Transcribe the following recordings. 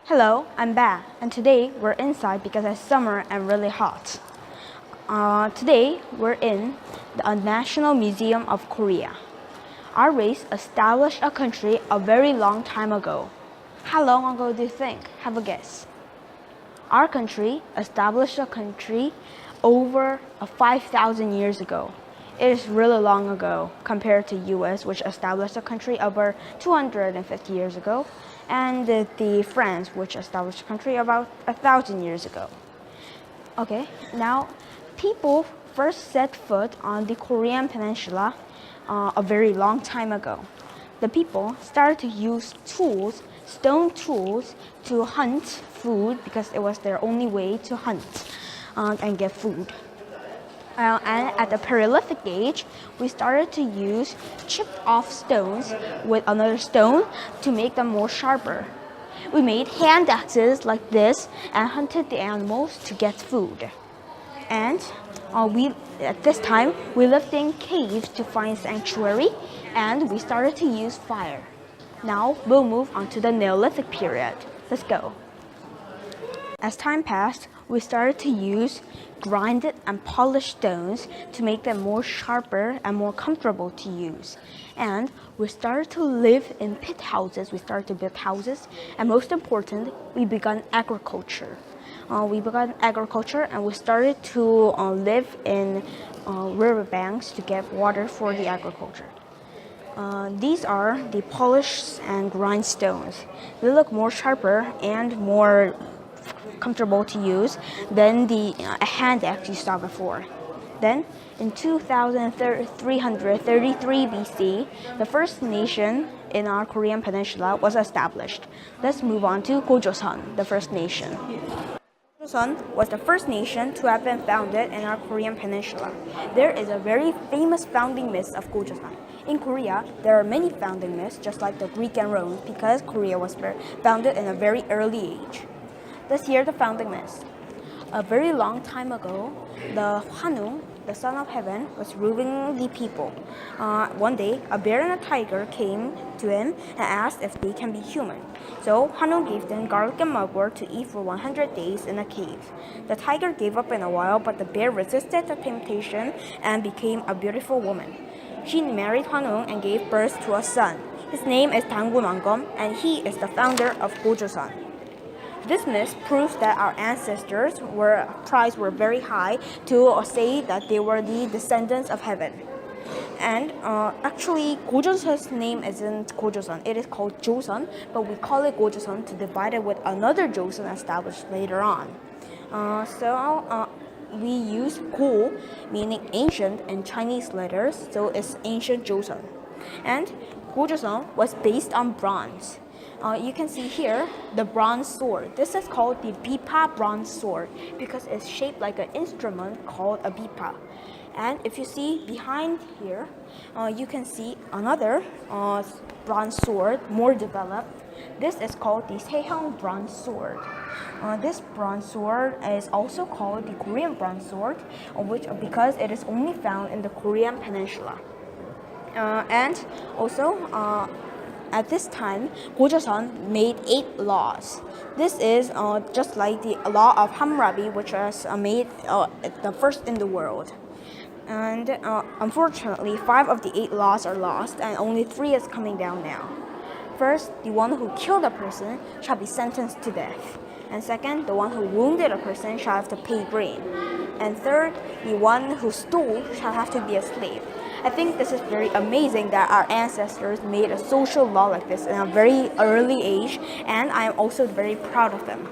Hello, I'm Ba, and today we're inside because it's summer and really hot. Today we're in the National Museum of Korea. Our race established a country a very long time ago. How long ago do you think? Have a guess. Our country established a country over 5,000 years ago. It is really long ago compared to US, which established a country over 250 years ago, and the France, which established a country about 1,000 years ago. Okay, now people first set foot on the Korean peninsula a very long time ago. The people started to use tools, stone tools, to hunt food because it was their only way to hunt and get food. And at the Paleolithic age, we started to use chipped off stones with another stone to make them more sharper. We made hand axes like this and hunted the animals to get food. And at this time, we lived in caves to find sanctuary, and we started to use fire. Now we'll move on to the Neolithic period. Let's go. As time passed, we started to use grinded and polished stones to make them more sharper and more comfortable to use. And we started to live in pit houses. We started to build houses, and most important, we began agriculture. And we started to live in riverbanks to get water for the agriculture. These are the polished and grind stones. They look more sharper and more comfortable to use than the hand axe you saw before. Then, in 2333 BC, the first nation in our Korean peninsula was established. Let's move on to Gojoseon, the first nation. Gojoseon was the first nation to have been founded in our Korean peninsula. There is a very famous founding myth of Gojoseon. In Korea, there are many founding myths, just like the Greek and Rome, because Korea was founded in a very early age. Let's hear the founding myth. A very long time ago, the Hwanung, the son of heaven, was ruling the people. One day, a bear and a tiger came to him and asked if they can be human. So Hwanung gave them garlic and mugwort to eat for 100 days in a cave. The tiger gave up in a while, but the bear resisted the temptation and became a beautiful woman. She married Hwanung and gave birth to a son. His name is Dangun Wanggeom, and he is the founder of Gojoseon. This myth proves that our ancestors were very high to say that they were the descendants of heaven. And actually, Gojoseon's name isn't Gojoseon. It is called Joseon, but we call it Gojoseon to divide it with another Joseon established later on. We use Go, meaning ancient, in Chinese letters, so it's ancient Joseon. And Gojoseon was based on bronze. You can see here the bronze sword. This is called the bipa bronze sword because it's shaped like an instrument called a bipa. And if you see behind here, you can see another bronze sword, more developed. This is called the Saehyung bronze sword. This bronze sword is also called the Korean bronze sword, because it is only found in the Korean peninsula. And also, at this time, Gojoseon made 8 laws. This is just like the law of Hammurabi, which was made the first in the world. And unfortunately, 5 of the 8 laws are lost, and only 3 is coming down now. First, the one who killed a person shall be sentenced to death. And second, the one who wounded a person shall have to pay grain. And third, the one who stole shall have to be a slave. I think this is very amazing that our ancestors made a social law like this in a very early age, and I am also very proud of them.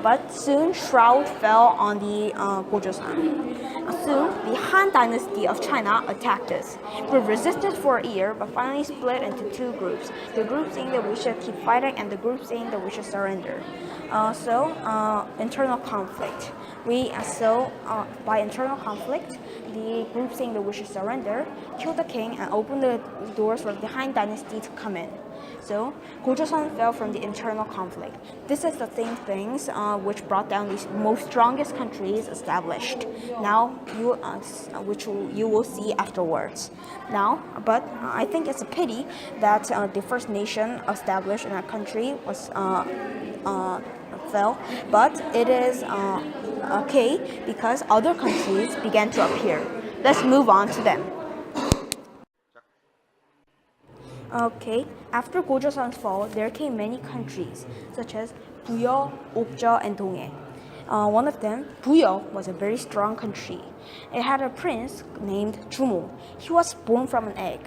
But soon, Shroud fell on the Gojoseon. Soon, the Han Dynasty of China attacked us. We resisted for a year, but finally split into 2 groups. The group saying that we should keep fighting, and the group saying that we should surrender. Internal conflict. By internal conflict, the group saying that we should surrender killed the king and opened the doors for the Han Dynasty to come in. So, Gojoseon fell from the internal conflict. This is the same things which brought down the most strongest countries established. Now, which you will see afterwards. But I think it's a pity that the first nation established in our country was fell, but it is okay because other countries began to appear. Let's move on to them. Okay, after Gojoseon's fall, there came many countries, such as Buyeo, Okja, and Donghae. One of them, Buyeo, was a very strong country. It had a prince named Jumo. He was born from an egg.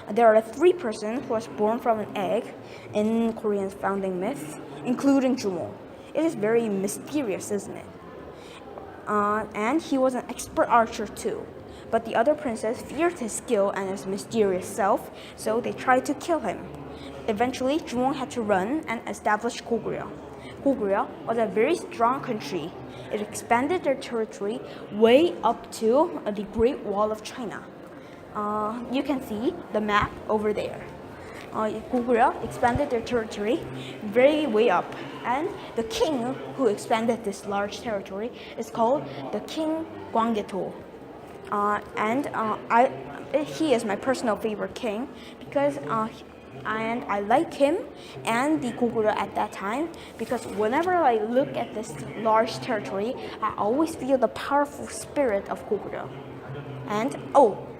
There are 3 persons who was born from an egg in Korean's founding myth, including Jumo. It is very mysterious, isn't it? And he was an expert archer too. But the other princes feared his skill and his mysterious self, so they tried to kill him. Eventually, Jumo had to run and establish Goguryeo. Goguryeo was a very strong country. It expanded their territory way up to the Great Wall of China. You can see the map over there. Goguryeo expanded their territory very way up, and the king who expanded this large territory is called the King Gwanggaeto. He is my personal favorite king because I like him and the Goguryeo at that time, because whenever I look at this large territory, I always feel the powerful spirit of Goguryeo.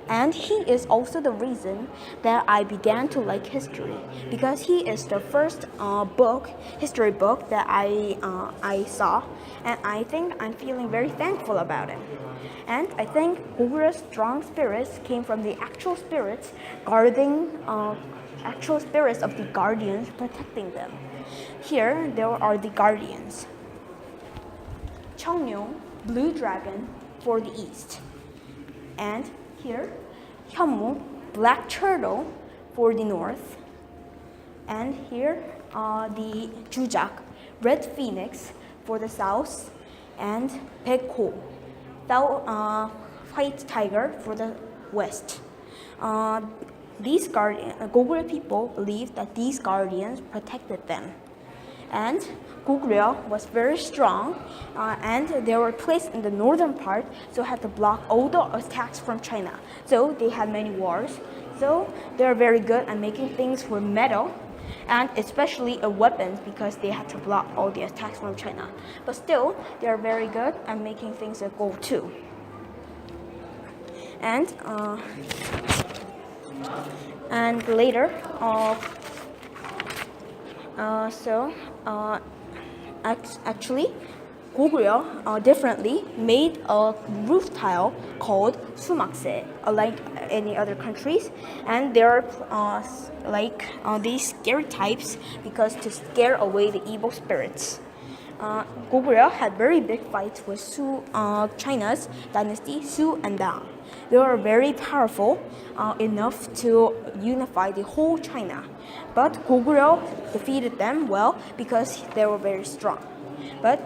And he is also the reason that I began to like history, because he is the first history book that I saw, and I think I'm feeling very thankful about it. And I think Goguryeu's strong spirits came from the actual spirits of the guardians protecting them. Here there are the guardians. Cheongryong, blue dragon for the east. And here, Hyunmu, black turtle for the north. And here, the Jujak, red phoenix for the south. And Baekho, white tiger for the west. These Goguryeo people believed that these guardians protected them. And Goguryeo was very strong, and they were placed in the northern part, so had to block all the attacks from China. So they had many wars. So they're very good at making things with metal, and especially weapons, because they had to block all the attacks from China. But still, they are very good at making things with gold too. And later, actually, Goguryeo differently made a roof tile called sumakse, unlike any other countries, and there are these scary types because to scare away the evil spirits. Goguryeo had very big fights with China's dynasty Su and Dang. They were very powerful enough to unify the whole China. But Goguryeo defeated them well because they were very strong. But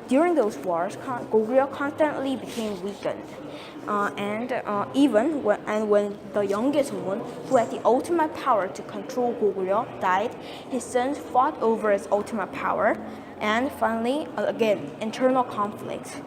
during those wars, Goguryeo constantly became weakened. When the youngest one, who had the ultimate power to control Goguryeo, died, his sons fought over his ultimate power. And finally, again, internal conflict.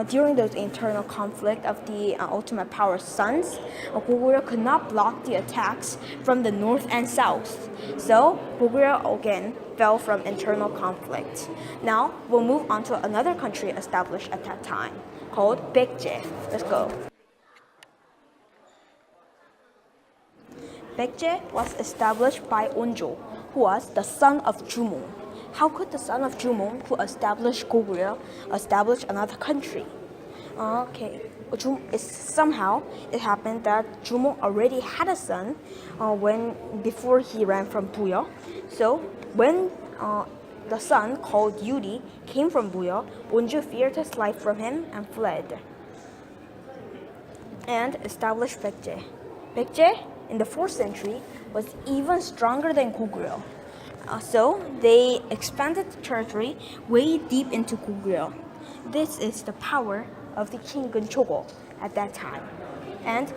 During those internal conflict of the ultimate power sons, Goguryeo could not block the attacks from the north and south. So Goguryeo again fell from internal conflict. Now we'll move on to another country established at that time, called Baekje. Let's go. Baekje was established by Onjo, who was the son of Jumo. How could the son of Jumo, who established Goguryeo, establish another country? Somehow it happened that Jumo already had a son before he ran from Buyeo. So when the son called Yuri came from Buyeo, Onju feared his life from him and fled and established Baekje. Baekje in the 4th century was even stronger than Goguryeo. So they expanded the territory way deep into Goguryeo. This is the power of the King Gunchogo at that time. And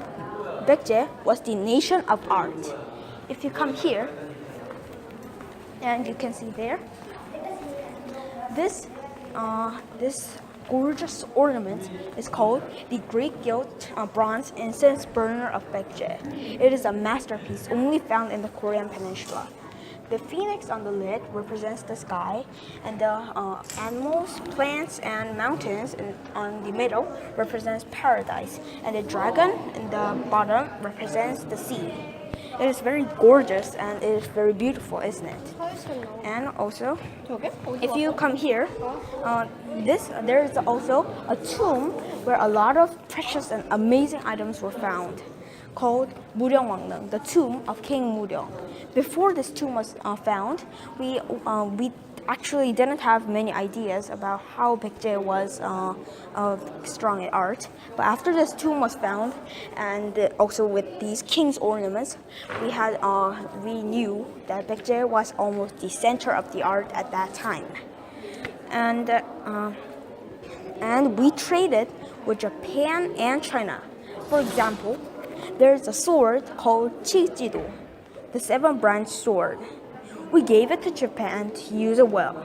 Baekje was the nation of art. If you come here, and you can see there, this gorgeous ornament is called the Great Gilt Bronze Incense Burner of Baekje. It is a masterpiece only found in the Korean Peninsula. The phoenix on the lid represents the sky, and the animals, plants, and mountains on the middle represents paradise, and the dragon in the bottom represents the sea. It is very gorgeous and it is very beautiful, isn't it? And also, if you come here, there is also a tomb where a lot of precious and amazing items were found, called Muryongwangneung, the tomb of King Muryong. Before this tomb was found, we actually didn't have many ideas about how Baekje was strong in art. But after this tomb was found, and also with these king's ornaments, we knew that Baekje was almost the center of the art at that time. And we traded with Japan and China. For example, there's a sword called Chijido, the seven-branched sword. We gave it to Japan to use it well.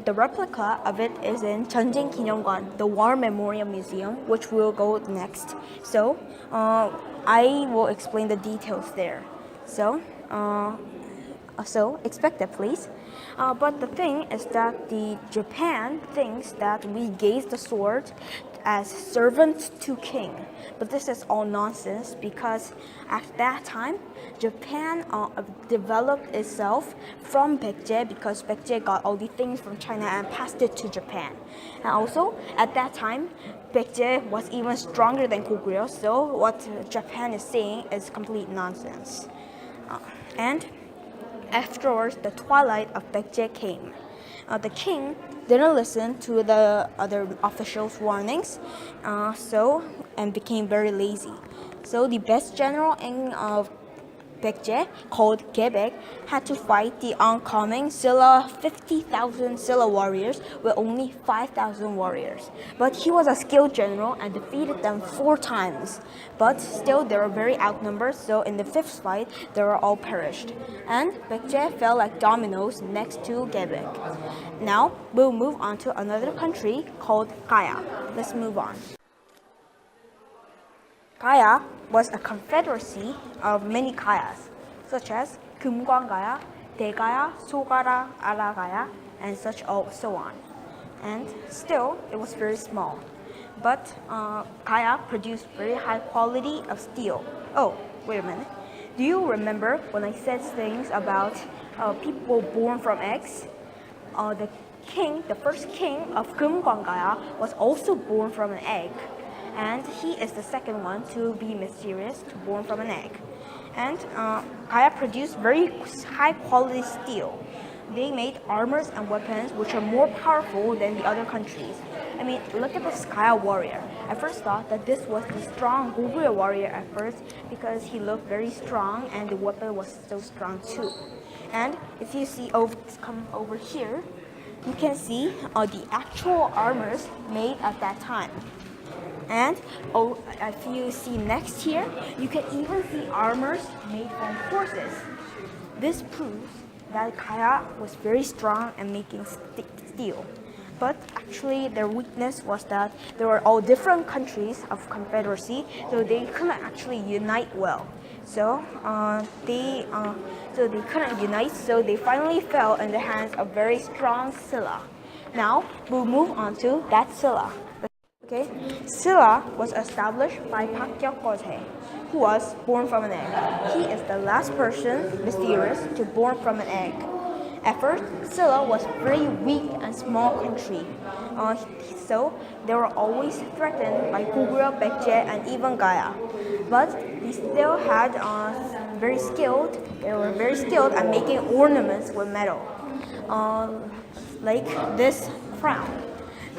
The replica of it is in Jeonjin Kinyongwan, the War Memorial Museum, which we'll go next. So I will explain the details there. So expect that, please. But the thing is that the Japan thinks that we gave the sword as servant to king. But this is all nonsense, because at that time, Japan developed itself from Baekje, because Baekje got all the things from China and passed it to Japan. And also, at that time, Baekje was even stronger than Goguryeo, so what Japan is saying is complete nonsense. And afterwards, the twilight of Baekje came. The king didn't listen to the other officials' warnings, and became very lazy. So the best general in Baekje, called Gebek, had to fight the oncoming 50,000 Silla warriors with only 5,000 warriors. But he was a skilled general and defeated them 4 times. But still, they were very outnumbered, so in the 5th fight, they were all perished. And Baekje fell like dominoes next to Gebek. Now, we'll move on to another country called Gaya. Let's move on. Gaya was a confederacy of many Gayas, such as Kumgwangaya, Daegaya, Sogara, Aragaya, and so on. And still, it was very small. But Gaya produced very high quality of steel. Oh, wait a minute. Do you remember when I said things about people born from eggs? The first king of Kumgwangaya was also born from an egg. And he is the second one to be mysterious, to born from an egg. And Gaya produced very high quality steel. They made armors and weapons which are more powerful than the other countries. I mean, look at this Gaya warrior. I first thought that this was the strong Goguryeo warrior at first, because he looked very strong and the weapon was so strong too. And if you come over here, you can see the actual armors made at that time. And if you see next here, you can even see armors made from horses. This proves that Gaya was very strong in making steel. But actually, their weakness was that they were all different countries of confederacy, so they couldn't actually unite well. So they couldn't unite, so they finally fell in the hands of very strong Silla. Now we'll move on to that Silla. Okay, Silla was established by Pak Gyeokgoje, who was born from an egg. He is the last person, mysterious, to born from an egg. At first, Silla was very weak and small country, so they were always threatened by Goguryeo, Baekje, and even Gaya. But they still had they were very skilled at making ornaments with metal, like this crown.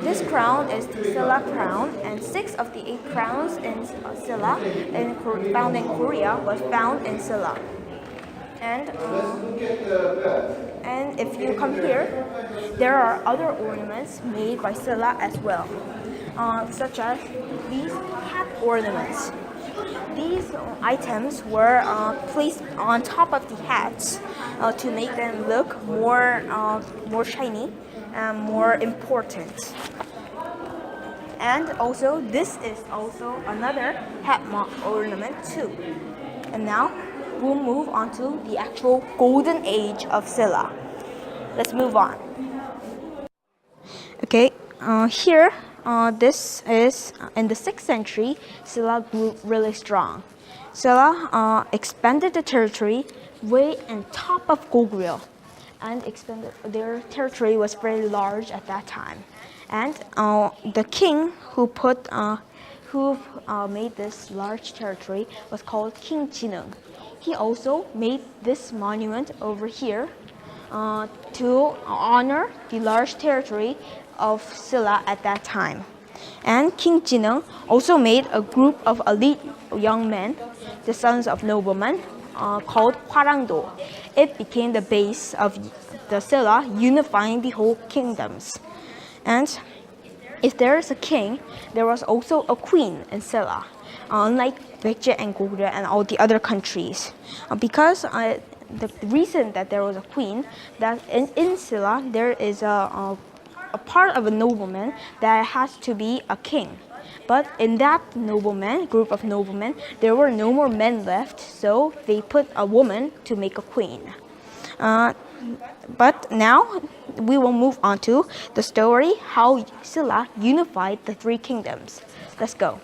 This crown is the Silla crown, and 6 of the 8 crowns in Silla found in Korea was found in Silla. And if you come here, there are other ornaments made by Silla as well, such as these hat ornaments. These items were placed on top of the hats to make them look more shiny and more important. And also, this is also another hat ornament too. And now, we'll move on to the actual golden age of Silla. Let's move on. Okay, here, this is in the 6th century, Silla grew really strong. Silla expanded the territory way on top of Goguryeo, and expanded their territory was very large at that time. And the king who made this large territory was called King Jinung. He also made this monument over here to honor the large territory of Silla at that time. And King Jinung also made a group of elite young men, the sons of noblemen, called Hwarangdo. It became the base of the Silla, unifying the whole kingdoms. And if there is a king, there was also a queen in Silla, unlike Baekje and Goguryeo and all the other countries. Because the reason that there was a queen, that in Silla there is a part of a nobleman that has to be a king. But in that group of noblemen, there were no more men left, so they put a woman to make a queen. But now we will move on to the story how Silla unified the three kingdoms. Let's go.